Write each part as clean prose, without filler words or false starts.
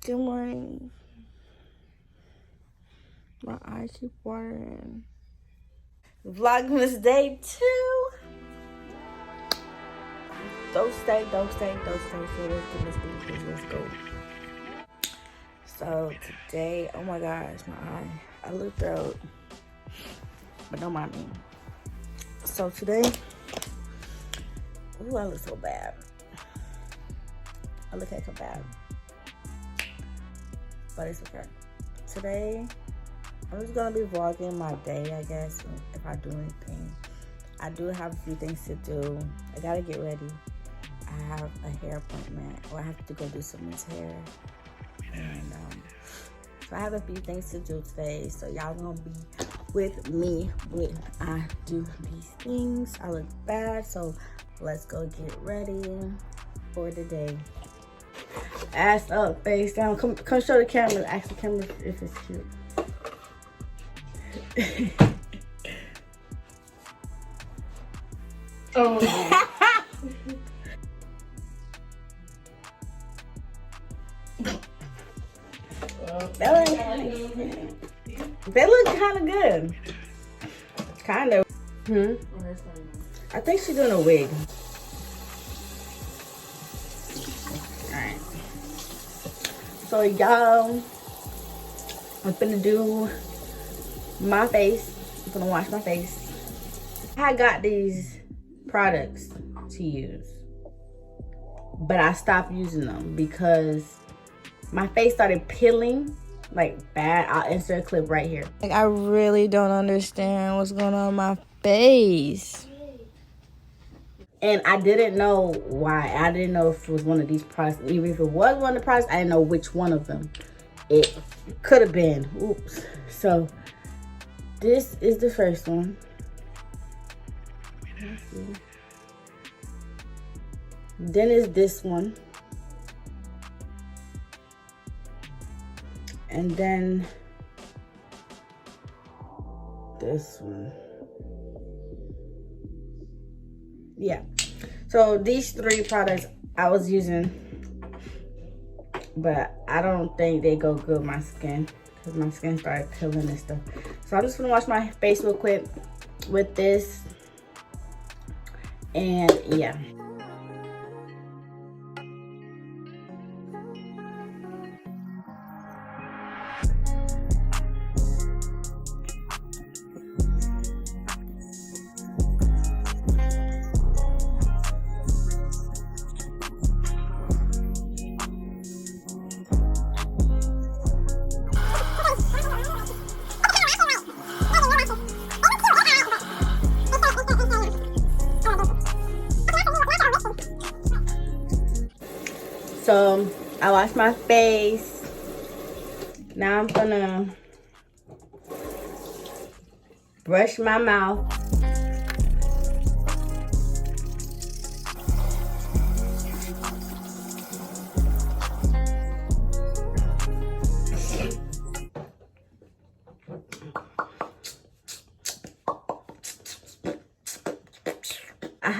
Good morning. My eyes keep watering. Vlogmas day 2. Don't stay. So let's go. So today, oh my gosh, my eye. I looked out, but don't mind me. So today, ooh, I look so bad. I look like a bad, but it's okay. Today, I'm just gonna be vlogging my day, I guess, if I do anything. I do have a few things to do. I gotta get ready. I have a hair appointment, or I have to go do someone's hair. And so I have a few things to do today. So y'all gonna be with me when I do these things. I look bad, so let's go get ready for the day. Ass up, face down. Come show the camera. Ask the camera if it's cute. Oh. They look kind of good. Kind of. I think she's doing a wig. Alright. So y'all, I'm finna do my face. I'm gonna wash my face. I got these products to use, but I stopped using them because my face started peeling like bad. I'll insert a clip right here. Like, I really don't understand what's going on with my face. And I didn't know why. I didn't know if it was one of these products. Even if it was one of the products, I didn't know which one of them it could have been. Oops. So this is the first one. Then is this one. And then this one. Yeah. So these 3 products I was using, but I don't think they go good with my skin because my skin started peeling and stuff. So I'm just gonna wash my face real quick with this. And yeah. So I washed my face. Now I'm gonna brush my mouth.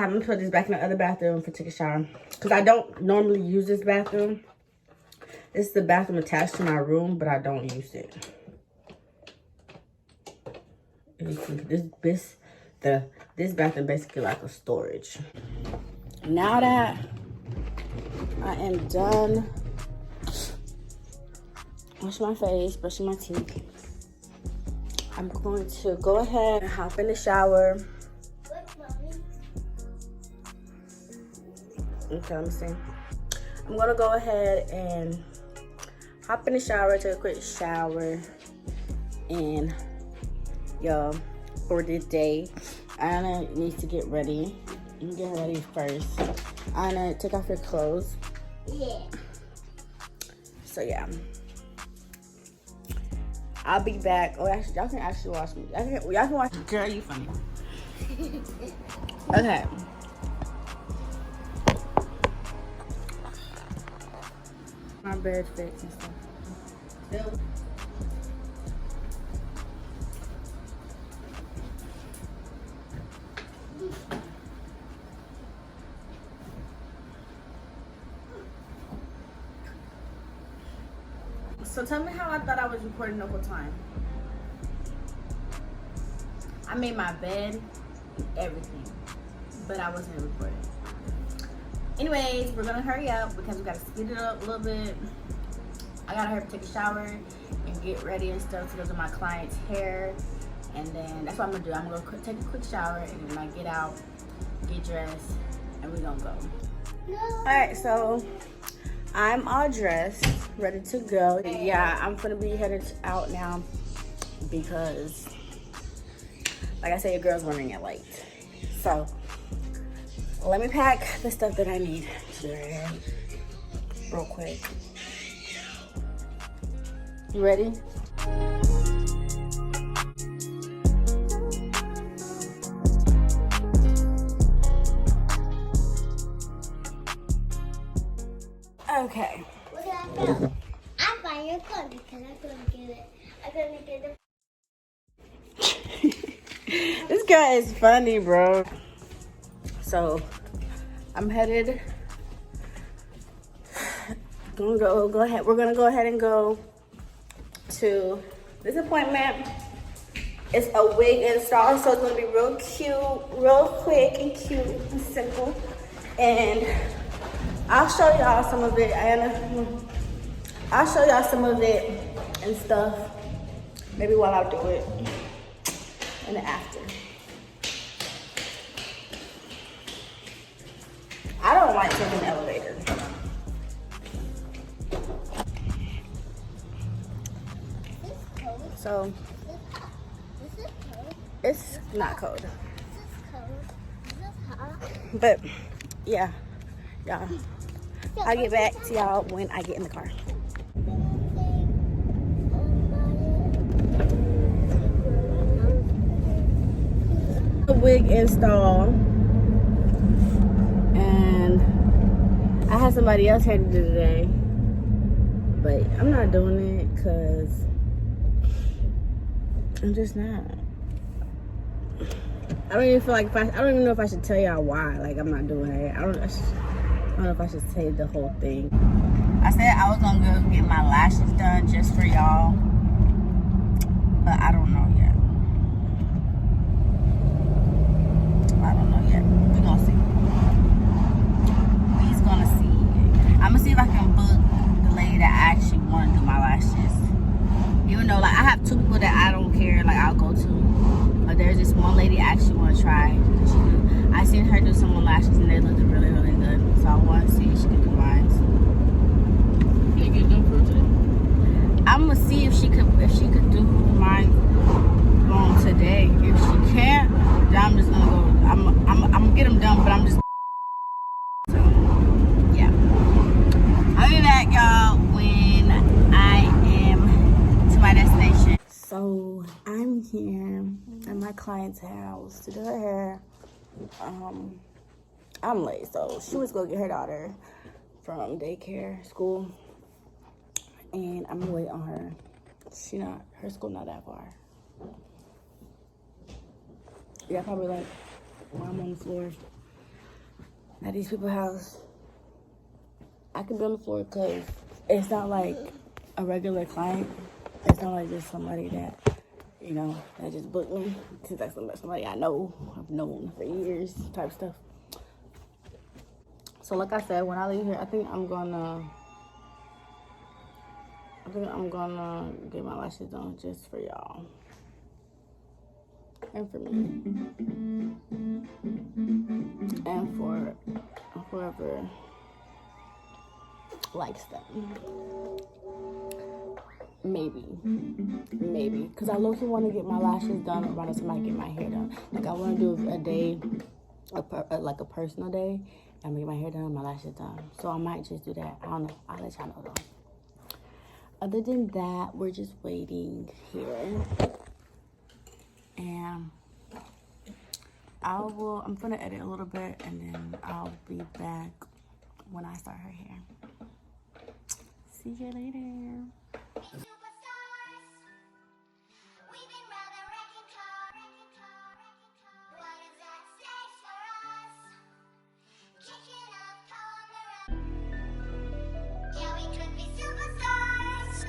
I'm gonna put this back in the other bathroom for take a shower because I don't normally use this bathroom. This is the bathroom attached to my room, but I don't use it. This bathroom basically like a storage. Now that I am done washing my face, brushing my teeth, I'm going to go ahead and hop in the shower. Okay, let me see. I'm gonna go ahead and hop in the shower, take a quick shower, and y'all, for this day, Anna needs to get ready. You get ready first. Anna, take off your clothes. Yeah. So yeah, I'll be back. Oh, actually, y'all can actually watch me. Y'all can watch. Girl, you funny. Okay. My bed fits and stuff. So tell me how I thought I was recording the whole time. I made my bed, everything, but I wasn't recording. Anyways, we're gonna hurry up because we gotta speed it up a little bit. I gotta hurry up, take a shower, and get ready and stuff to go to my client's hair. And then that's what I'm gonna do. I'm gonna take a quick shower, and then I get out, get dressed, and we're gonna go. No. All right, so I'm all dressed, ready to go. Yeah, I'm gonna be headed out now because, like I said, your girl's running it late. So let me pack the stuff that I need to do here real quick. You ready? Okay. What did I found? I find your card because I'm gonna get it. I'm gonna get it. This guy is funny, bro. So I'm headed. Go ahead. We're gonna go ahead and go to this appointment. It's a wig install, so it's gonna be real cute, real quick and cute and simple. And I'll show y'all some of it, and I'll show y'all some of it and stuff. Maybe while I do it, and after. I don't like taking the elevator. So it's not cold. But yeah, y'all. I'll get back to y'all when I get in the car. A wig install, and I had somebody else here to do today, but I'm not doing it because I'm just not. I don't even feel like I don't even know if I should tell y'all why. Like, I'm not doing it. I don't know if I should say the whole thing. I said I was gonna go get my lashes done just for y'all, but I don't know yet. I don't know yet. We're gonna see. We's gonna see. I'm gonna see if I can book the lady that I actually want to do my lashes. Even though, like, I have two people that I don't care, like, I'll go to. But there's this one lady I actually want to try. I seen her do some lashes and they looked really, really good. So I want to see if she can do mine. Can you get them for today? I'm gonna see if she could do mine today. If she can't, then I'm just gonna go. I'm gonna get them done, but I'm just. So yeah, I'll be back, y'all, when I am to my destination. So I'm here at my client's house to do her hair. I'm late, so she was gonna get her daughter from daycare school, and I'm gonna wait on her. Her school not that far. Yeah, probably like while I'm on the floor at these people's house. I could be on the floor because it's not like a regular client. It's not like just somebody that, you know, that just booked me. It's like somebody I know, I've known for years type stuff. So like I said, when I leave here, I think I'm gonna get my lashes done just for y'all. And for me. And for whoever likes them. Maybe, because I low-key want to get my lashes done around the time I get my hair done. Like, I want to do a day, like a personal day, and get my hair done and my lashes done. So I might just do that. I don't know. I'll let y'all know though. Other than that, we're just waiting here, and I'm gonna edit a little bit, and then I'll be back when I start her hair. See you later. Yeah, we could be superstars.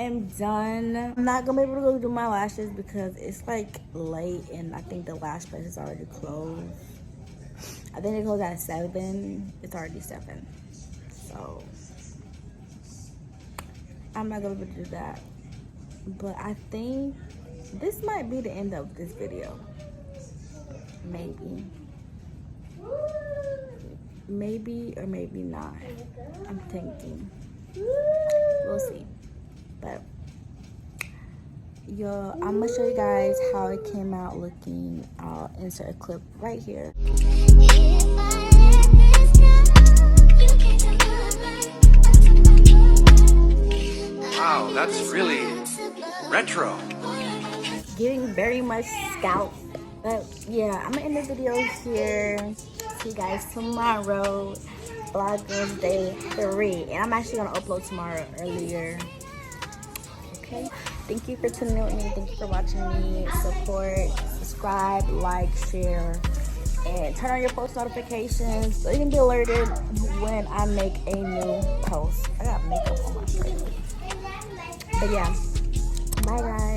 am done. I'm not gonna be able to go do my lashes because it's like late and I think the lash place is already closed. I think it goes at 7. It's already 7. So I'm not gonna be able to do that. But I think this might be the end of this video. Maybe or maybe not. I'm thinking. We'll see. But yo, I'm gonna show you guys how it came out looking. I'll insert a clip right here. Wow, that's really retro. Getting very much scalp. But yeah, I'm gonna end the video here. See you guys tomorrow. Vlogmas day 3. And I'm actually gonna upload tomorrow earlier. Okay? Thank you for tuning in with me. Thank you for watching me. Support, subscribe, like, share, and turn on your post notifications so you can be alerted when I make a new post. I got makeup on my face. But yeah, bye guys.